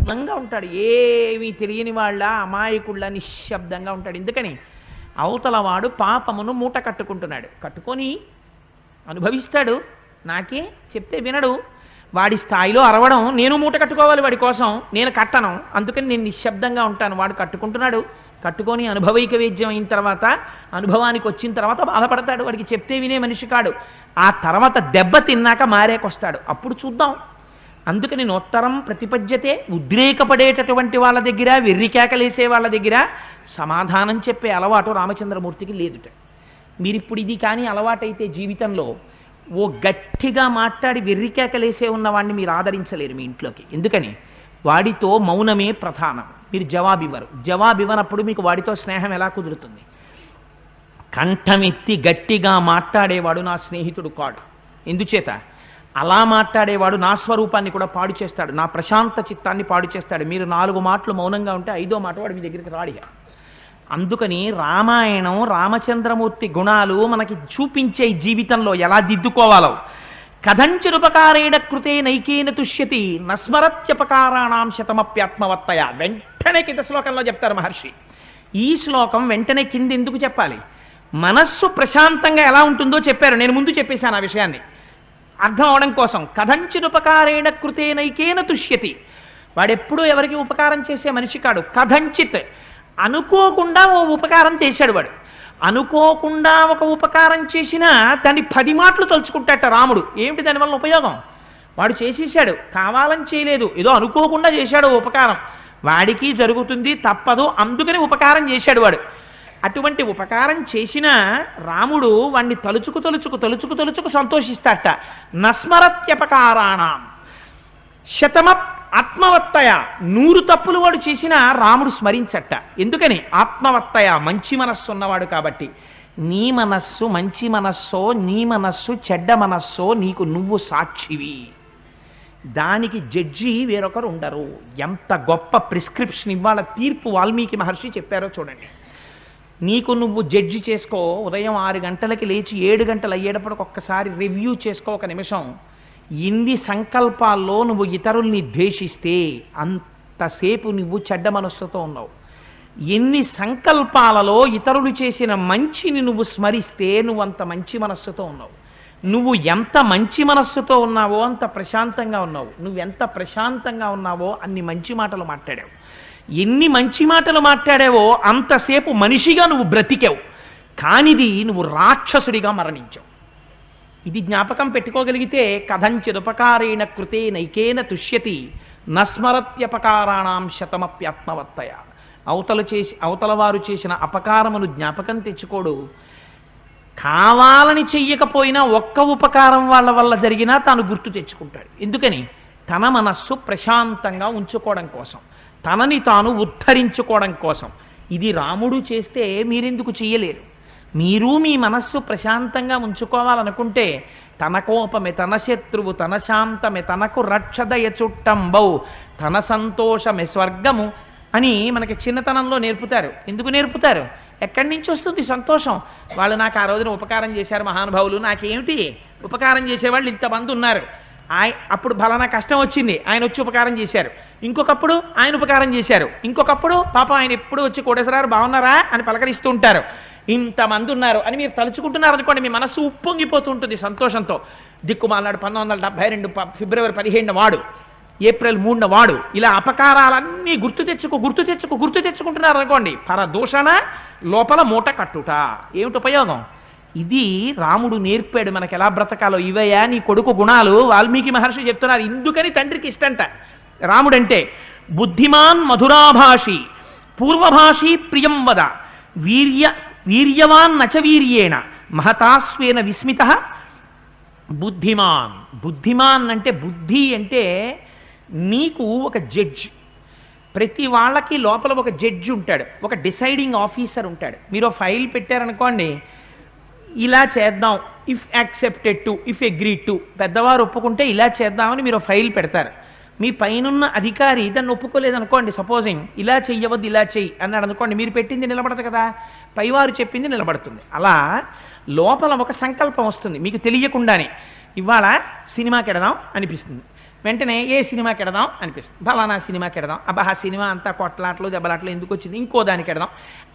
నిశ్శబ్దంగా ఉంటాడు. ఏమీ తెలియని వాళ్ళ అమాయకుళ్ళ నిశ్శబ్దంగా ఉంటాడు. ఎందుకని అవతలవాడు పాపమును మూట కట్టుకుంటున్నాడు. కట్టుకొని అనుభవిస్తాడు. నాకే చెప్తే వినడు. వాడి స్థాయిలో అరవడం, నేను మూట కట్టుకోవాలి వాడి కోసం, నేను కట్టను, అందుకని నేను నిశ్శబ్దంగా ఉంటాను. వాడు కట్టుకుంటున్నాడు. కట్టుకొని అనుభవైక వేద్యం అయిన తర్వాత, అనుభవానికి వచ్చిన తర్వాత బాధపడతాడు. వాడికి చెప్తే వినే మనిషి కాడు. ఆ తర్వాత దెబ్బ తిన్నాక మారేకొస్తాడు. అప్పుడు చూద్దాం. అందుకని నోత్తరం ప్రతిపద్యతే, ఉద్రేకపడేటటువంటి వాళ్ళ దగ్గర, వెర్రికేకలేసే వాళ్ళ దగ్గర సమాధానం చెప్పే అలవాటు రామచంద్రమూర్తికి లేదుట. మీరిప్పుడు ఇది కానీ అలవాటైతే జీవితంలో ఓ గట్టిగా మాట్లాడి వెర్రికేకలేసే ఉన్నవాడిని మీరు ఆదరించలేరు మీ ఇంట్లోకి. ఎందుకని వాడితో మౌనమే ప్రధానం. మీరు జవాబివ్వరు. జవాబివ్వనప్పుడు మీకు వాడితో స్నేహం ఎలా కుదురుతుంది? కంఠమెత్తి గట్టిగా మాట్లాడేవాడు నా స్నేహితుడు కాడు. ఎందుచేత? అలా మాట్లాడేవాడు నా స్వరూపాన్ని కూడా పాడు చేస్తాడు, నా ప్రశాంత చిత్తాన్ని పాడు చేస్తాడు. మీరు 4 మాటలు మౌనంగా ఉంటే 5వ మాట వాడు మీ దగ్గరికి రాడిగా. అందుకని రామాయణం రామచంద్రమూర్తి గుణాలు మనకి చూపించే జీవితంలో ఎలా దిద్దుకోవాలో. కథంచిరుపకారేణ కృతే నైకేన తుష్యతి నస్మరత్యపకారాణం శతమప్యాత్మవత్తయ. వెంటనే కింద శ్లోకంలో చెప్తారు మహర్షి. ఈ శ్లోకం వెంటనే కింద ఎందుకు చెప్పాలి? మనస్సు ప్రశాంతంగా ఎలా ఉంటుందో చెప్పారు. నేను ముందు చెప్పేశాను ఆ విషయాన్ని అర్థం అవడం కోసం. కథంచిరుపకారేణ కృతే నైకేన తుష్యతి. వాడెప్పుడూ ఎవరికి ఉపకారం చేసే మనిషి కాడు. కథంచిత్, అనుకోకుండా ఓ ఉపకారం చేశాడు వాడు. అనుకోకుండా ఒక ఉపకారం చేసినా దాన్ని 10 మాటలు తలుచుకుంటాట రాముడు. ఏమిటి దానివల్ల ఉపయోగం? వాడు చేసేసాడు, కావాలని చేయలేదు, ఏదో అనుకోకుండా చేశాడు ఉపకారం. వాడికి జరుగుతుంది, తప్పదు, అందుకని ఉపకారం చేశాడు వాడు. అటువంటి ఉపకారం చేసినా రాముడు వాణ్ణి తలుచుకు తలుచుకు తలుచుకు తలుచుకు సంతోషిస్తాట. నస్మరత్యపకారాణం శతమ ఆత్మవత్తయ. 100 తప్పులు వాడు చేసినా రాముడు స్మరించట. ఎందుకని? ఆత్మవత్తయ, మంచి మనస్సు ఉన్నవాడు కాబట్టి. నీ మనస్సు మంచి మనస్సో, నీ మనస్సు చెడ్డ మనస్సో నీకు నువ్వు సాక్షివి. దానికి జడ్జి వేరొకరు ఉండరు. ఎంత గొప్ప ప్రిస్క్రిప్షన్ ఇవాళ తీర్పు వాల్మీకి మహర్షి చెప్పారో చూడండి. నీకు నువ్వు జడ్జి చేసుకో. ఉదయం 6 గంటలకి లేచి 7 గంటలు అయ్యేటప్పటికి ఒక్కసారి రివ్యూ చేసుకో, ఒక నిమిషం. ఎన్ని సంకల్పాల్లో నువ్వు ఇతరుల్ని ద్వేషిస్తే అంతసేపు నువ్వు చెడ్డ మనస్సుతో ఉన్నావు. ఎన్ని సంకల్పాలలో ఇతరులు చేసిన మంచిని నువ్వు స్మరిస్తే నువ్వు అంత మంచి మనస్సుతో ఉన్నావు. నువ్వు ఎంత మంచి మనస్సుతో ఉన్నావో అంత ప్రశాంతంగా ఉన్నావు. నువ్వెంత ప్రశాంతంగా ఉన్నావో అన్ని మంచి మాటలు మాట్లాడావు. ఎన్ని మంచి మాటలు మాట్లాడావో అంతసేపు మనిషిగా నువ్వు బ్రతికావు. కానిది నువ్వు రాక్షసుడిగా మరణించావు. ఇది జ్ఞాపకం పెట్టుకోగలిగితే కథంచిదుపకారేణ కృతే నైకేన తుష్యతి నస్మరత్యపకారాణం శతమప్యాత్మవత్తయ. అవతల వారు చేసిన అపకారమును జ్ఞాపకం తెచ్చుకోడు. కావాలని చెయ్యకపోయినా ఒక్క ఉపకారం వాళ్ళ వల్ల జరిగినా తాను గుర్తు తెచ్చుకుంటాడు. ఎందుకని? తన మనస్సు ప్రశాంతంగా ఉంచుకోవడం కోసం, తనని తాను ఉద్ధరించుకోవడం కోసం. ఇది రాముడు చేస్తే మీరెందుకు చెయ్యలేరు? మీరు మీ మనస్సు ప్రశాంతంగా ఉంచుకోవాలనుకుంటే తన కోపమే తన శత్రువు, తన శాంతమే తనకు రక్షదయ చుట్టంబౌ, తన సంతోషమే స్వర్గము అని మనకి చిన్నతనంలో నేర్పుతారు. ఎందుకు నేర్పుతారు? ఎక్కడి నుంచి వస్తుంది సంతోషం? వాళ్ళు నాకు ఆ రోజున ఉపకారం చేశారు మహానుభావులు, నాకేమిటి? ఉపకారం చేసేవాళ్ళు ఇంతమంది ఉన్నారు. అప్పుడు ఫలానా కష్టం వచ్చింది, ఆయన వచ్చి ఉపకారం చేశారు. ఇంకొకప్పుడు ఆయన ఉపకారం చేశారు. ఇంకొకప్పుడు పాపం ఆయన ఎప్పుడు వచ్చి కోటేశ్వరారు బాగున్నారా అని పలకరిస్తూ ఉంటారు. ఇంతమంది ఉన్నారు అని మీరు తలుచుకుంటున్నారు అనుకోండి, మీ మనస్సు ఉప్పొంగిపోతూ ఉంటుంది సంతోషంతో. దిక్కుమాలాడు 1972 ఫిబ్రవరి 15 వాడు, ఏప్రిల్ 3 వాడు, ఇలా అపకారాలన్నీ గుర్తు తెచ్చుకుంటున్నారు అనుకోండి. పరదూషణ, లోపల మూట కట్టుట. ఏమిటి ఉపయోగం? ఇది రాముడు నేర్పాడు మనకు ఎలా బ్రతకాలో. ఇవయా నీ కొడుకు గుణాలు. వాల్మీకి మహర్షి చెప్తున్నారు. ఇందుకని తండ్రికి ఇష్టంట రాముడంటే. బుద్ధిమాన్ మధురాభాషి పూర్వభాషి ప్రియం వద వీర్యవాన్ నచ వీర్యేణ మహతాస్వేన విస్మిత. బుద్ధిమాన్ అంటే, బుద్ధి అంటే నీకు ఒక జడ్జ్. ప్రతి వాళ్ళకి లోపల ఒక జడ్జి ఉంటాడు, ఒక డిసైడింగ్ ఆఫీసర్ ఉంటాడు. మీరు ఫైల్ పెట్టారనుకోండి, ఇలా చేద్దాం, if accepted to, if agreed to, పెద్దవారు ఒప్పుకుంటే ఇలా చేద్దామని మీరు ఫైల్ పెడతారు. మీ పైనున్న అధికారి దాన్ని ఒప్పుకోలేదనుకోండి, సపోజింగ్ ఇలా చెయ్యవద్దు ఇలా చెయ్యి అన్నాడు అనుకోండి, మీరు పెట్టింది నిలబడదు కదా, పైవారు చెప్పింది నిలబడుతుంది. అలా లోపల ఒక సంకల్పం వస్తుంది మీకు తెలియకుండానే. ఇవాళ సినిమాకి వెడదాం అనిపిస్తుంది, వెంటనే ఏ సినిమాకి ఎడదాం అనిపిస్తుంది, ఫలానా సినిమాకి ఎడదాం, అబ్బా ఆ సినిమా అంతా కొట్లాట్లు దెబ్బలాట్లు ఎందుకు వచ్చింది, ఇంకో దానికి ఎడదాం,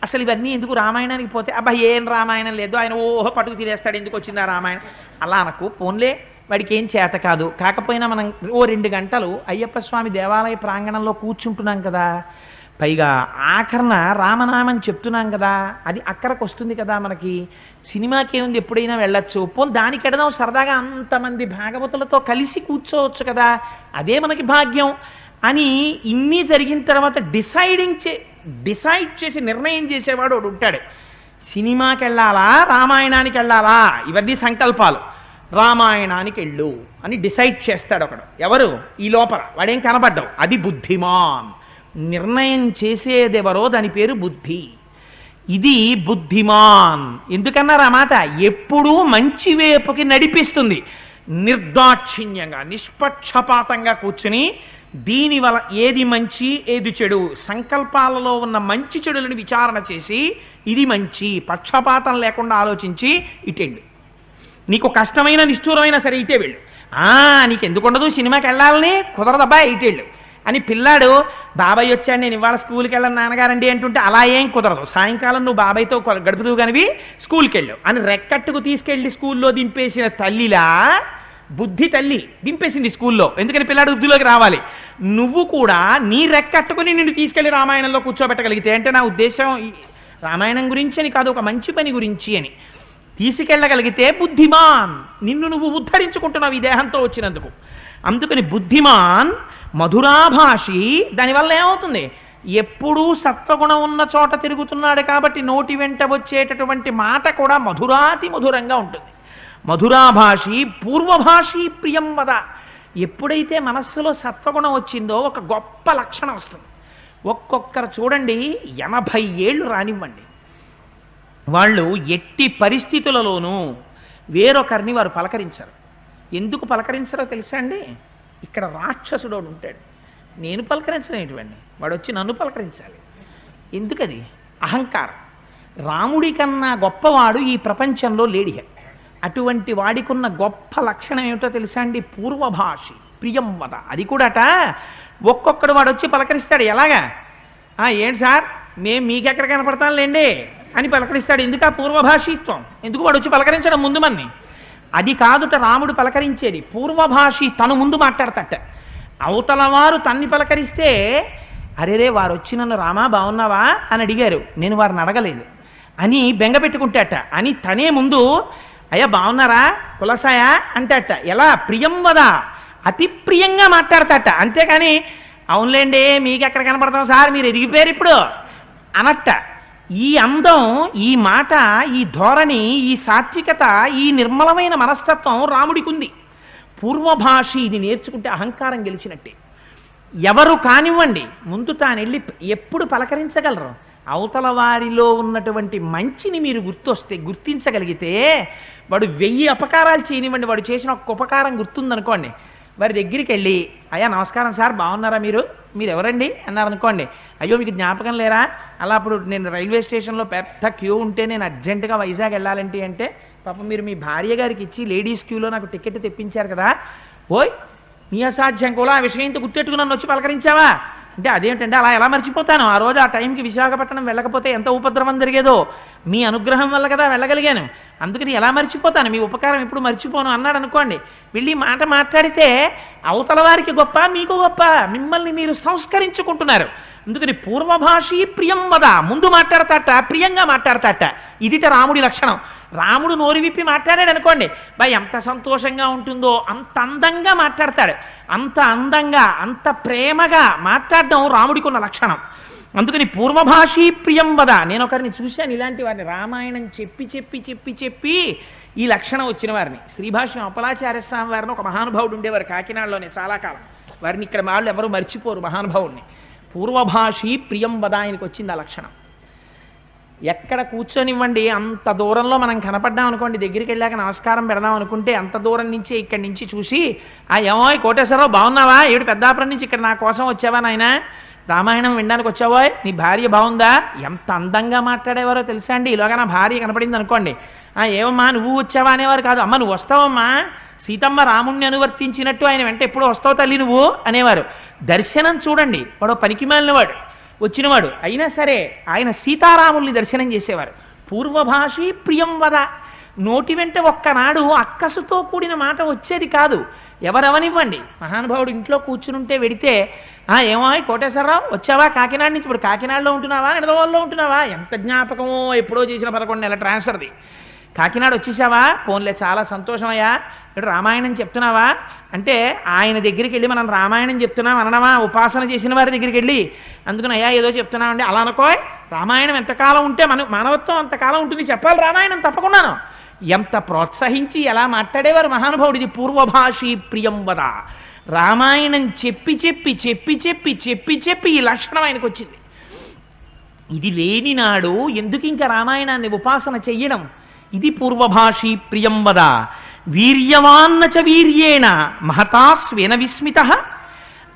అసలు ఇవన్నీ ఎందుకు, రామాయణానికి పోతే అబ్బా ఏం రామాయణం లేదు, ఆయన ఓహో పట్టుకు తినేస్తాడు, ఎందుకు వచ్చింది ఆ రామాయణం, అలా అనకు, పోన్లే వాడికి ఏం చేత కాదు, కాకపోయినా మనం ఓ 2 గంటలు అయ్యప్ప స్వామి దేవాలయ ప్రాంగణంలో కూర్చుంటున్నాం కదా, పైగా ఆఖరణ రామనామని చెప్తున్నాం కదా, అది అక్కడికి వస్తుంది కదా మనకి, సినిమాకి ఏముంది ఎప్పుడైనా వెళ్ళొచ్చు, పోనీ దానికి ఎడదాం, సరదాగా అంతమంది భాగవతులతో కలిసి కూర్చోవచ్చు కదా, అదే మనకి భాగ్యం అని ఇన్ని జరిగిన తర్వాత డిసైడ్ చేసి నిర్ణయం చేసేవాడు ఒకడు ఉంటాడు. సినిమాకి వెళ్ళాలా రామాయణానికి వెళ్ళాలా, ఇవన్నీ సంకల్పాలు, రామాయణానికి వెళ్ళు అని డిసైడ్ చేస్తాడు ఒకడు, ఎవరు ఈ లోపల వాడేం కనబడ్డావు, అది బుద్ధిమాన్. నిర్ణయం చేసేదెవరో దాని పేరు బుద్ధి. ఇది బుద్ధిమాన్ ఎందుకన్నారు ఆ మాట, ఎప్పుడూ మంచి వైపుకి నడిపిస్తుంది, నిర్దాక్షిణ్యంగా నిష్పక్షపాతంగా కూర్చుని దీనివల్ల ఏది మంచి ఏది చెడు, సంకల్పాలలో ఉన్న మంచి చెడులను విచారణ చేసి ఇది మంచి, పక్షపాతం లేకుండా ఆలోచించి ఇటెండు, నీకు కష్టమైన నిష్ఠూరమైన సరే ఇటే వెళ్ళు, నీకు ఎందుకు ఉండదు సినిమాకి వెళ్ళాలని, కుదరదబ్బా ఇటెళ్ళు అని పిల్లాడు, బాబాయ్ వచ్చాడు నేను ఇవాళ స్కూల్కి వెళ్ళను నాన్నగారండి అంటుంటే అలా ఏం కుదరదు, సాయంకాలం నువ్వు బాబాయ్తో గడుపుతూ కనివి స్కూల్కి వెళ్ళు అని రెక్కట్టుకు తీసుకెళ్ళి స్కూల్లో దింపేసిన తల్లిలా బుద్ధి తల్లి దింపేసింది స్కూల్లో, ఎందుకని పిల్లాడు బుద్ధిలోకి రావాలి. నువ్వు కూడా నీ రెక్కట్టుకుని నిన్ను తీసుకెళ్ళి రామాయణంలో కూర్చోబెట్టగలిగితే, అంటే నా ఉద్దేశం రామాయణం గురించి అని కాదు, ఒక మంచి పని గురించి అని తీసుకెళ్ళగలిగితే బుద్ధిమాన్, నిన్ను నువ్వు ఉద్ధరించుకుంటున్నావు ఈ దేహంతో వచ్చినందుకు. అందుకని బుద్ధిమాన్ మధురాభాషి, దానివల్ల ఏమవుతుంది, ఎప్పుడూ సత్వగుణం ఉన్న చోట తిరుగుతున్నాడు కాబట్టి నోటి వెంట వచ్చేటటువంటి మాట కూడా మధురాతి మధురంగా ఉంటుంది. మధురాభాషి పూర్వభాషి ప్రియం వద, ఎప్పుడైతే మనస్సులో సత్వగుణం వచ్చిందో ఒక గొప్ప లక్షణం వస్తుంది. ఒక్కొక్కరు చూడండి 80 ఏళ్ళు రానివ్వండి, వాళ్ళు ఎట్టి పరిస్థితులలోనూ వేరొకరిని వారు పలకరించరు. ఎందుకు పలకరించరో తెలుసా అండి, ఇక్కడ రాక్షసుడు ఉంటాడు, నేను పలకరించలేటువంటి వాడు వచ్చి నన్ను పలకరించాలి, ఎందుకది అహంకారం. రాముడి కన్నా గొప్పవాడు ఈ ప్రపంచంలో లేడిహ. అటువంటి వాడికున్న గొప్ప లక్షణం ఏమిటో తెలుసా అండి, పూర్వభాషి ప్రియం వద. అది కూడాట ఒక్కొక్కడు వాడు వచ్చి పలకరిస్తాడు, ఎలాగా, ఏంటి సార్ మేము మీకెక్కడ కనపడతానులేండి అని పలకరిస్తాడు. ఎందుకు ఆ పూర్వభాషిత్వం, ఎందుకు వాడు వచ్చి పలకరించడం ముందు మన్ని, అది కాదుట రాముడు పలకరించేది. పూర్వభాషి తను ముందు మాట్లాడతట, అవతల వారు తన్ని పలకరిస్తే అరేరే వారు వచ్చి నన్ను రామా బాగున్నావా అని అడిగారు, నేను వారిని అడగలేదు అని బెంగ పెట్టుకుంటాట, అని తనే ముందు అయ్యా బాగున్నారా కులసాయా అంటట. ఎలా, ప్రియం వదా, అతి ప్రియంగా మాట్లాడతాట, అంతేకాని అవునులేండి మీకు ఎక్కడ కనపడతాం సార్ మీరు ఎదిగిపోయారు ఇప్పుడు అనట్ట. ఈ అందం, ఈ మాట, ఈ ధోరణి, ఈ సాత్వికత, ఈ నిర్మలమైన మనస్తత్వం రాముడికి ఉంది. పూర్వభాషి ఇది నేర్చుకుంటే అహంకారం గెలిచినట్టే. ఎవరు కానివ్వండి ముందు తాను వెళ్ళి ఎప్పుడు పలకరించగలరు, అవతల వారిలో ఉన్నటువంటి మంచిని మీరు గుర్తించగలిగితే వాడు 1000 అపకారాలు చేయనివ్వండి, వాడు చేసిన ఒక ఉపకారం గుర్తుందనుకోండి, వారి దగ్గరికి వెళ్ళి అయ్యా నమస్కారం సార్ బాగున్నారా మీరు ఎవరండి అన్నారనుకోండి, అయ్యో మీకు జ్ఞాపకం లేరా, అలా అప్పుడు నేను రైల్వే స్టేషన్లో పెద్ద క్యూ ఉంటే నేను అర్జెంటుగా వైజాగ్ వెళ్ళాలంటే అంటే పాపం మీరు మీ భార్య గారికి ఇచ్చి లేడీస్ క్యూలో నాకు టికెట్ తెప్పించారు కదా, ఓయ్ నీ అసాధ్యం కూడా ఆ విషయం ఇంత గుర్తెట్టుకు నన్ను వచ్చి పలకరించావా అంటే, అదేంటంటే అలా ఎలా మర్చిపోతాను, ఆ రోజు ఆ టైంకి విశాఖపట్నం వెళ్ళకపోతే ఎంత ఉపద్రవం జరిగేదో, మీ అనుగ్రహం వల్ల కదా వెళ్ళగలిగాను, అందుకని ఎలా మర్చిపోతాను, మీ ఉపకారం ఎప్పుడు మర్చిపోను అన్నాడు అనుకోండి. వెళ్ళి మాట మాట్లాడితే అవతల వారికి గొప్ప మీకు గొప్ప, మిమ్మల్ని మీరు సంస్కరించుకుంటున్నారు. అందుకని పూర్వభాషి ప్రియం వద, ముందు మాట్లాడతాట, ప్రియంగా మాట్లాడతాట. ఇదిట రాముడి లక్షణం. రాముడు నోరు విప్పి మాట్లాడాడు అనుకోండి, ఎంత సంతోషంగా ఉంటుందో, అంత అందంగా మాట్లాడతాడు. అంత అందంగా అంత ప్రేమగా మాట్లాడడం రాముడికి ఉన్న లక్షణం. అందుకని పూర్వభాషి ప్రియం వద. నేను ఒకరిని చూశాను ఇలాంటి వారిని, రామాయణం చెప్పి చెప్పి చెప్పి చెప్పి ఈ లక్షణం వచ్చిన వారిని. శ్రీభాష్యం అప్పలాచార్య స్వామి వారిని ఒక మహానుభావుడు ఉండేవారు కాకినాడలోనే చాలా కాలం, వారిని ఇక్కడ వాళ్ళు ఎవరు మర్చిపోరు మహానుభావుడిని. పూర్వభాషి ప్రియం వద ఆయనకు వచ్చింది ఆ లక్షణం. ఎక్కడ కూర్చొనివ్వండి, అంత దూరంలో మనం కనపడ్డాం అనుకోండి, దగ్గరికి వెళ్ళాక నమస్కారం పెడదాం అనుకుంటే అంత దూరం నుంచే ఇక్కడి నుంచి చూసి ఏమో కోటేశ్వరరావు బాగున్నావా, ఏడు పెద్దాపురం నుంచి ఇక్కడ నా కోసం వచ్చావా నాయన, రామాయణం వినడానికి వచ్చావో, నీ భార్య బాగుందా, ఎంత అందంగా మాట్లాడేవారో తెలుసా అండి. ఇలాగా నా భార్య కనపడింది అనుకోండి, ఏమమ్మా నువ్వు వచ్చావా అనేవారు కాదు, అమ్మ నువ్వు వస్తావమ్మా సీతమ్మ రాముణ్ణి అనువర్తించినట్టు ఆయన వెంట ఎప్పుడు వస్తావు తల్లి నువ్వు అనేవారు. దర్శనం చూడండి, వాడు పనికి మాలినవాడు వచ్చినవాడు అయినా సరే ఆయన సీతారాముల్ని దర్శనం చేసేవారు. పూర్వభాషి ప్రియం వద, నోటి వెంట ఒక్కనాడు అక్కసుతో కూడిన మాట వచ్చేది కాదు. ఎవరెవనివ్వండి, మహానుభావుడు ఇంట్లో కూర్చునుంటే వెడితే ఏమో కోటేశ్వరరావు వచ్చావా కాకినాడ నుంచి, ఇప్పుడు కాకినాడలో ఉంటున్నావా నిడదవోల్లో ఉంటున్నావా, ఎంత జ్ఞాపకమో ఎప్పుడో చేసిన 11 నెలల ట్రాన్స్ఫర్ది, కాకినాడ వచ్చేసావా పోన్లే చాలా సంతోషమయ్యా, ఇక్కడ రామాయణం చెప్తున్నావా అంటే ఆయన దగ్గరికి వెళ్ళి మనం రామాయణం చెప్తున్నాం అనడమా, ఉపాసన చేసిన వారి దగ్గరికి వెళ్ళి అందుకని అయ్యా ఏదో చెప్తున్నామండి అలా అనుకో, రామాయణం ఎంతకాలం ఉంటే మానవత్వం అంతకాలం ఉంటుంది, చెప్పాలి రామాయణం తప్పకుండాను. ఎంత ప్రోత్సహించి ఎలా మాట్లాడేవారు మహానుభావుడు. ఇది పూర్వభాషి ప్రియం వద, రామాయణం చెప్పి చెప్పి చెప్పి చెప్పి చెప్పి చెప్పి ఈ లక్షణం ఆయనకు వచ్చింది. ఇది లేని నాడు ఎందుకు ఇంకా రామాయణాన్ని ఉపాసన చెయ్యడం. ఇది పూర్వభాషి ప్రియం వద. వీర్యవాన్న చ వీర్యేణ మహతా స్వేన విస్మిత,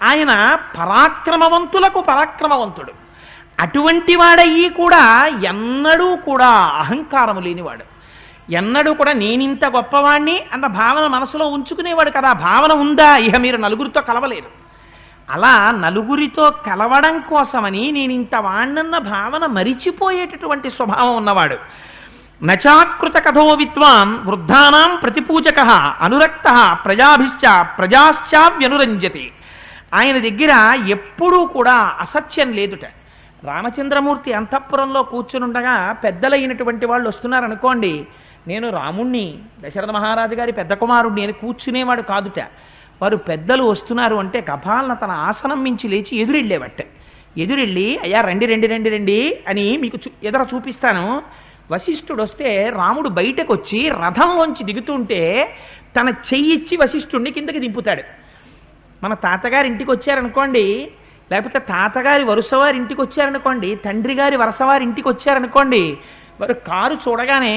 ఆయన పరాక్రమవంతులకు పరాక్రమవంతుడు. అటువంటి వాడయ్యి కూడా ఎన్నడూ కూడా అహంకారము లేనివాడు, ఎన్నడూ కూడా నేనింత గొప్పవాణ్ణి అన్న భావన మనసులో ఉంచుకునేవాడు కదా. భావన ఉందా, ఇహ మీరు నలుగురితో కలవలేరు. అలా నలుగురితో కలవడం కోసమని నేనింత వాణ్ణన్న భావన మరిచిపోయేటటువంటి స్వభావం ఉన్నవాడు. నచాకృత కథో విద్వాన్ వృద్ధానాం ప్రతిపూజక అనురక్త ప్రజాభిశ్చ ప్రజాశ్చావ్యనురంజతి. ఆయన దగ్గర ఎప్పుడూ కూడా అసత్యం లేదుట. రామచంద్రమూర్తి అంతఃపురంలో కూర్చునుండగా పెద్దలైనటువంటి వాళ్ళు వస్తున్నారనుకోండి, నేను రాముణ్ణి దశరథ మహారాజు గారి పెద్ద కుమారుణ్ణి అని కూర్చునేవాడు కాదుట. వారు పెద్దలు వస్తున్నారు అంటే కపాలన తన ఆసనం మించి లేచి ఎదురెళ్ళేవట. ఎదురెళ్ళి అయ్యా రండి రండి రండి రండి అని మీకు ఎదుర చూపిస్తాను. వశిష్ఠుడు వస్తే రాముడు బయటకు వచ్చి రథంలోంచి దిగుతుంటే తన చెయ్యిచ్చి వశిష్ఠుడిని కిందకి దింపుతాడు. మన తాతగారి ఇంటికి వచ్చారనుకోండి, లేకపోతే తాతగారి వరుసవారి ఇంటికి వచ్చారనుకోండి, తండ్రి గారి వరుసవారి ఇంటికి వచ్చారనుకోండి, వారు కారు చూడగానే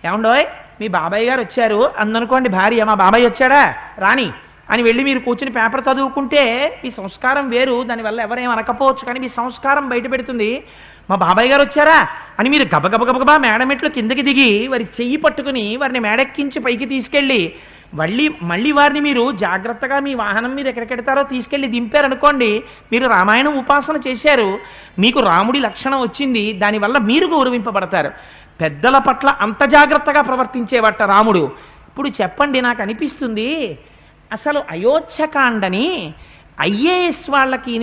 ఏమండోయ్ మీ బాబాయ్ గారు వచ్చారు అందనుకోండి, భార్య మా బాబాయ్ వచ్చాడా రాని అని వెళ్ళి మీరు కూర్చుని పేపర్ చదువుకుంటే మీ సంస్కారం వేరు, దానివల్ల ఎవరేం అనకపోవచ్చు, కానీ మీ సంస్కారం బయట పెడుతుంది. మా బాబాయ్ గారు వచ్చారా అని మీరు గబగబగబా మేడమెట్లు కిందకి దిగి వారి చెయ్యి పట్టుకుని వారిని మేడెక్కించి పైకి తీసుకెళ్ళి మళ్ళీ వారిని మీరు జాగ్రత్తగా మీ వాహనం మీద ఎక్కడికెడతారో తీసుకెళ్ళి దింపారనుకోండి, మీరు రామాయణం ఉపాసన చేశారు, మీకు రాముడి లక్షణం వచ్చింది, దానివల్ల మీరు గౌరవింపబడతారు. పెద్దల పట్ల అంత జాగ్రత్తగా ప్రవర్తించేవట రాముడు. ఇప్పుడు చెప్పండి, నాకు అనిపిస్తుంది అసలు అయోధ్యకాండని ఐఏఎస్ వాళ్ళకి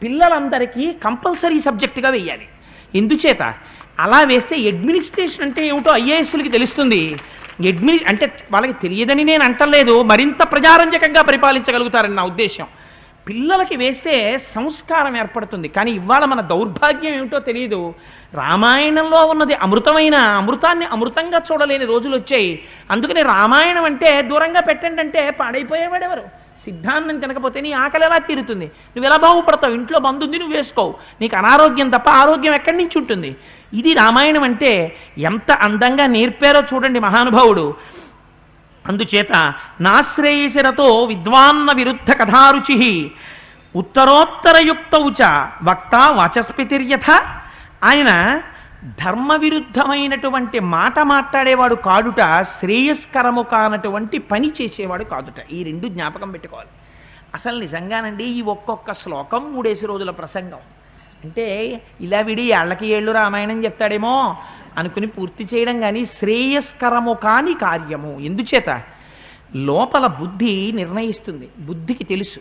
పిల్లలందరికీ కంపల్సరీ సబ్జెక్టుగా వేయాలి. ఎందుచేత అలా వేస్తే అడ్మినిస్ట్రేషన్ అంటే ఏమిటో ఐఏఎస్లకి తెలుస్తుంది. అంటే వాళ్ళకి తెలియదని నేను అంటలేదు, మరింత ప్రజారంజకంగా పరిపాలించగలుగుతారని నా ఉద్దేశం. పిల్లలకి వేస్తే సంస్కారం ఏర్పడుతుంది. కానీ ఇవాళ మన దౌర్భాగ్యం ఏమిటో తెలియదు. రామాయణంలో ఉన్నది అమృతమైన అమృతాన్ని అమృతంగా చూడలేని రోజులు వచ్చాయి. అందుకని రామాయణం అంటే దూరంగా పెట్టండి అంటే పాడైపోయేవాడెవరు? సిద్ధాన్నం తినకపోతే నీ ఆకలి ఎలా తీరుతుంది? నువ్వు ఎలా బాగుపడతావు? ఇంట్లో బంధుంది నువ్వు వేసుకోవు, నీకు అనారోగ్యం తప్ప ఆరోగ్యం ఎక్కడి నుంచి ఉంటుంది? ఇది రామాయణం అంటే ఎంత అందంగా నేర్పారో చూడండి మహానుభావుడు. అందుచేత నాశ్రేయసిరతో విద్వాన్న విరుద్ధ కథారుచి ఉత్తరోత్తరయుక్తౌచ వక్త వాచస్పతిర్యథ. ఆయన ధర్మ విరుద్ధమైనటువంటి మాట మాట్లాడేవాడు కాదుట, శ్రేయస్కరము కానటువంటి పని చేసేవాడు కాదుట. ఈ రెండు జ్ఞాపకం పెట్టుకోవాలి. అసలు నిజంగానండి ఈ ఒక్కొక్క శ్లోకం 3 రోజుల ప్రసంగం అంటే ఇలా విడి ఏళ్ళకి ఏళ్ళు రామాయణం చెప్తాడేమో అనుకుని పూర్తి చేయడం, కానీ శ్రేయస్కరము కాని కార్యము. ఎందుచేత లోపల బుద్ధి నిర్ణయిస్తుంది. బుద్ధికి తెలుసు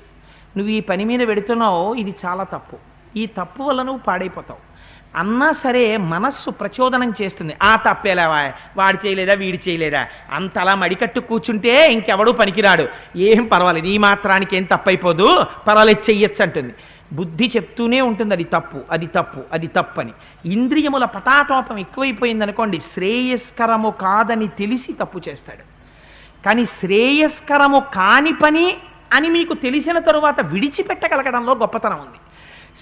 నువ్వు ఈ పని మీద పెడుతున్నావు, ఇది చాలా తప్పు, ఈ తప్పు వల్ల నువ్వు పాడైపోతావు అన్నా సరే మనస్సు ప్రచోదనం చేస్తుంది. ఆ తప్పేలావా, వాడు చేయలేదా వీడు చేయలేదా, అంతలా మడికట్టు కూర్చుంటే ఇంకెవడూ పనికిరాడు, ఏం పర్వాలేదు, ఈ మాత్రానికి ఏం తప్పైపోదు, పర్వాలేదు చెయ్యొచ్చు అంటుంది. బుద్ధి చెప్తూనే ఉంటుంది అది తప్పు, అది తప్పు, అది తప్పని. ఇంద్రియముల పటాటోపం ఎక్కువైపోయింది అనుకోండి, శ్రేయస్కరము కాదని తెలిసి తప్పు చేస్తాడు. కానీ శ్రేయస్కరము కాని పని అని మీకు తెలిసిన తరువాత విడిచిపెట్టగలగడంలో గొప్పతనం ఉంది.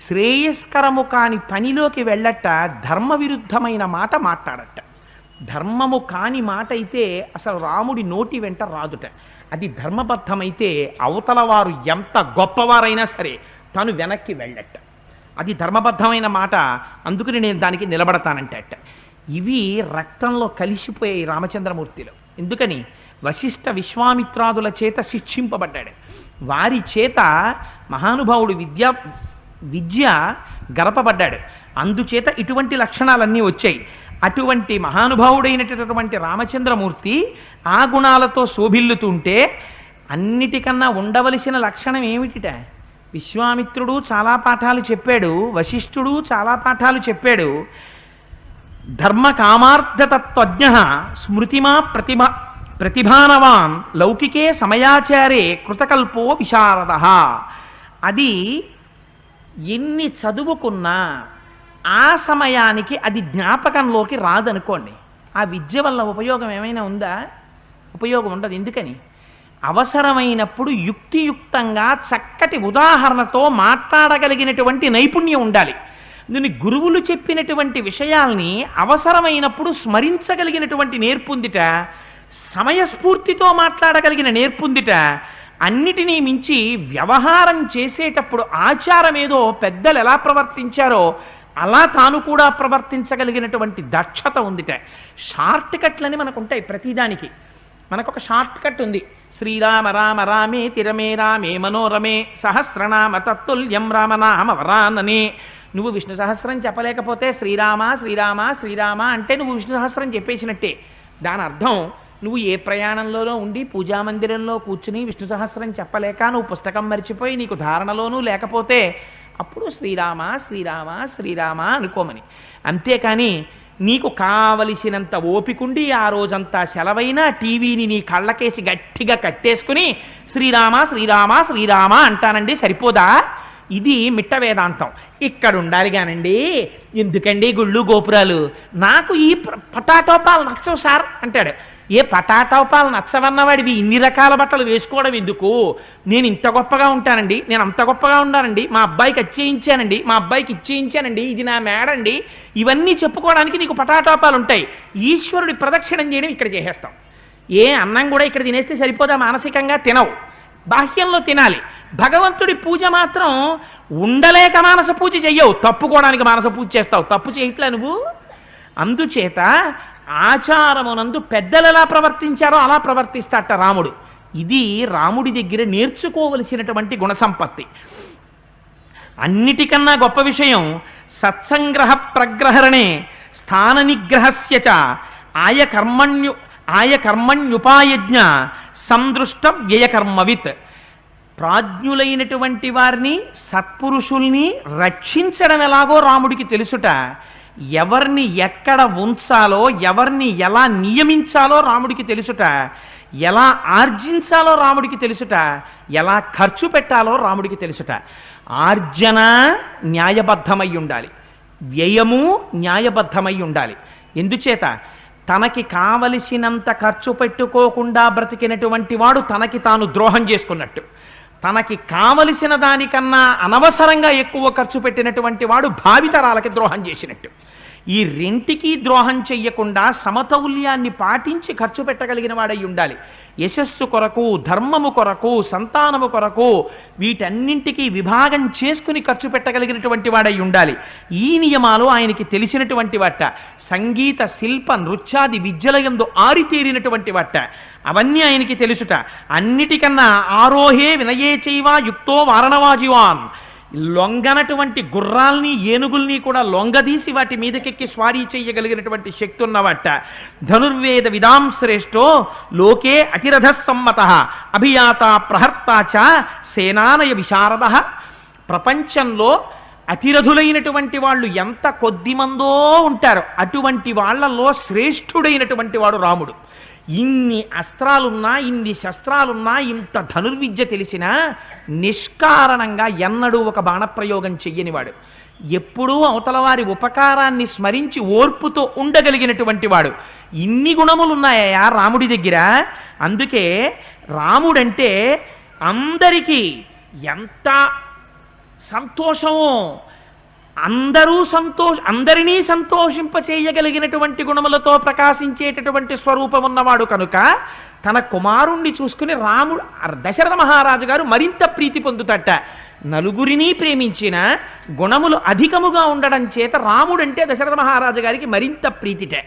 శ్రేయస్కరము కాని పనిలోకి వెళ్ళట ధర్మ విరుద్ధమైన మాట మాట్లాడట. ధర్మము కాని మాట అయితే అసలు రాముడి నోటి వెంట రాదుట. అది ధర్మబద్ధమైతే అవతల వారు ఎంత గొప్పవారైనా సరే తను వెనక్కి వెళ్ళట. అది ధర్మబద్ధమైన మాట, అందుకని నేను దానికి నిలబడతానంటే అట్ట. ఇవి రక్తంలో కలిసిపోయాయి రామచంద్రమూర్తిలో. ఎందుకని వశిష్ఠ విశ్వామిత్రాదుల చేత శిక్షింపబడ్డాడు. వారి చేత మహానుభావుడు విద్య గరపబడ్డాడు. అందుచేత ఇటువంటి లక్షణాలన్నీ వచ్చాయి. అటువంటి మహానుభావుడైనటువంటి రామచంద్రమూర్తి ఆ గుణాలతో శోభిల్లుతుంటే అన్నిటికన్నా ఉండవలసిన లక్షణం ఏమిటిట? విశ్వామిత్రుడు చాలా పాఠాలు చెప్పాడు, వశిష్ఠుడు చాలా పాఠాలు చెప్పాడు. ధర్మ కామార్థతత్వజ్ఞ స్మృతిమా ప్రతిభానవాన్ లౌకికే సమయాచారే కృతకల్పో విశారద. అది ఎన్ని చదువుకున్నా ఆ సమయానికి అది జ్ఞాపకంలోకి రాదనుకోండి. ఆ విద్య వల్ల ఉపయోగం ఏమైనా ఉందా? ఉపయోగం ఉండదు. ఎందుకని? అవసరమైనప్పుడు యుక్తియుక్తంగా చక్కటి ఉదాహరణతో మాట్లాడగలిగినటువంటి నైపుణ్యం ఉండాలి. దీన్ని గురువులు చెప్పినటువంటి విషయాల్ని అవసరమైనప్పుడు స్మరించగలిగినటువంటి నేర్పుందిట, సమయస్ఫూర్తితో మాట్లాడగలిగిన నేర్పుందిట. అన్నిటినీ మించి వ్యవహారం చేసేటప్పుడు ఆచారం ఏదో పెద్దలు ఎలా ప్రవర్తించారో అలా తాను కూడా ప్రవర్తించగలిగినటువంటి దక్షత ఉందిట. షార్ట్ కట్లని మనకు ఉంటాయి ప్రతిదానికి. మనకొక షార్ట్ కట్ ఉంది. శ్రీరామ రామ రామే తిరమే రామే మనోరమే సహస్రనామ తత్తుల్యం రామనామ వరాననే. నువ్వు విష్ణు సహస్రం చెప్పలేకపోతే శ్రీరామ శ్రీరామ శ్రీరామ అంటే నువ్వు విష్ణు సహస్రం చెప్పేసినట్టే. దాని అర్థం నువ్వు ఏ ప్రయాణంలోనో ఉండి పూజామందిరంలో కూర్చుని విష్ణు సహస్రం చెప్పలేక నువ్వు పుస్తకం మర్చిపోయి నీకు ధారణలోనూ లేకపోతే అప్పుడు శ్రీరామ శ్రీరామ శ్రీరామ అనుకోమని. అంతేకాని నీకు కావలసినంత ఓపికండి ఆ రోజంతా సెలవైనా టీవీని నీ కళ్ళకేసి గట్టిగా కట్టేసుకుని శ్రీరామ శ్రీరామ శ్రీరామ అంటానండి సరిపోదా? ఇది మిట్ట వేదాంతం. ఇక్కడ ఉండాలి కానండి. ఎందుకండి గుళ్ళు గోపురాలు? నాకు ఈ పటాటోపాలు నచ్చవు సార్ అంటాడు. ఏ పటాటోపాలు నచ్చవన్నవాడివి ఇన్ని రకాల బట్టలు వేసుకోవడం ఎందుకు? నేను ఇంత గొప్పగా ఉంటానండి, నేను అంత గొప్పగా ఉన్నానండి, మా అబ్బాయికి అచ్చేయించానండి, మా అబ్బాయికి ఇచ్చేయించానండి, ఇది నా మేడండి, ఇవన్నీ చెప్పుకోవడానికి నీకు పటాటోపాలు ఉంటాయి. ఈశ్వరుడి ప్రదక్షిణం చేయడం ఇక్కడ చేసేస్తాం. ఏ అన్నం కూడా ఇక్కడ తినేస్తే సరిపోదా? మానసికంగా తినవు, బాహ్యంలో తినాలి. భగవంతుడి పూజ మాత్రం ఉండలేక మానస పూజ చెయ్యవు, తప్పుకోవడానికి మానస పూజ చేస్తావు. తప్పు చేయట్లే నువ్వు. అందుచేత ఆచారమునందు పెద్దలు ఎలా ప్రవర్తించారో అలా ప్రవర్తిస్తాట రాముడు. ఇది రాముడి దగ్గర నేర్చుకోవలసినటువంటి గుణసంపత్తి. అన్నిటికన్నా గొప్ప విషయం సత్సంగ్రహ ప్రగ్రహరణే స్థాన నిగ్రహస్య చ ఆయ కర్మణ్యుపాయజ్ఞ సందృష్ట వ్యయకర్మవిత్. ప్రాజ్ఞులైనటువంటి వారిని సత్పురుషుల్ని రక్షించడం ఎలాగో రాముడికి తెలుసుట. ఎవరిని ఎక్కడ ఉంచాలో, ఎవరిని ఎలా నియమించాలో రాముడికి తెలుసుట. ఎలా ఆర్జించాలో రాముడికి తెలుసుట. ఎలా ఖర్చు పెట్టాలో రాముడికి తెలుసుట. ఆర్జన న్యాయబద్ధమై ఉండాలి, వ్యయము న్యాయబద్ధమై ఉండాలి. ఎందుచేత? తనకి కావలసినంత ఖర్చు పెట్టుకోకుండా బ్రతికినటువంటి వాడు తనకి తాను ద్రోహం చేసుకున్నట్టు. తనకి కావలసిన దానికన్నా అనవసరంగా ఎక్కువ ఖర్చు పెట్టినటువంటి వాడు భావితరాలకి ద్రోహం చేసినట్టు. ఈ రెంటికి ద్రోహం చెయ్యకుండా సమతౌల్యాన్ని పాటించి ఖర్చు పెట్టగలిగిన వాడై ఉండాలి. యశస్సు కొరకు, ధర్మము కొరకు, సంతానము కొరకు వీటన్నింటికీ విభాగం చేసుకుని ఖర్చు పెట్టగలిగినటువంటి వాడై ఉండాలి. ఈ నియమాలు ఆయనకి తెలిసినటువంటి వాట. సంగీత శిల్ప నృత్యాది విద్యలయందు ఆరితేరినటువంటి వాట. అవన్నీ ఆయనకి తెలుసుట. అన్నిటికన్నా ఆరోహే వినయే చైవ యుక్తో వారణవాజివాన్. లొంగనటువంటి గుర్రాల్ని ఏనుగుల్ని కూడా లొంగదీసి వాటి మీదకెక్కి స్వారీ చేయగలిగినటువంటి శక్తి ఉన్నవాట. ధనుర్వేద విదాం శ్రేష్టో లోకే అతిరథ సమ్మత అభియాత ప్రహర్తాచ సేనానయ విశారద. ప్రపంచంలో అతిరథులైనటువంటి వాళ్ళు ఎంత కొద్దిమందో ఉంటారో అటువంటి వాళ్లలో శ్రేష్ఠుడైనటువంటి వాడు రాముడు. ఇన్ని అస్త్రాలున్నా, ఇన్ని శస్త్రాలున్నా, ఇంత ధనుర్విద్య తెలిసినా నిష్కారణంగా ఎన్నడూ ఒక బాణప్రయోగం చెయ్యనివాడు. ఎప్పుడూ అవతల వారి ఉపకారాన్ని స్మరించి ఓర్పుతో ఉండగలిగినటువంటి వాడు. ఇన్ని గుణములున్నాయా రాముడి దగ్గర. అందుకే రాముడంటే అందరికీ ఎంత సంతోషమో, అందరినీ సంతోషింపచేయగలిగినటువంటి గుణములతో ప్రకాశించేటటువంటి స్వరూపం ఉన్నవాడు కనుక తన కుమారుణ్ణి చూసుకుని రాముడు దశరథ మహారాజు గారు మరింత ప్రీతి పొందుతట. నలుగురిని ప్రేమించిన గుణములు అధికముగా ఉండడం చేత రాముడంటే దశరథ మహారాజు గారికి మరింత ప్రీతిటే.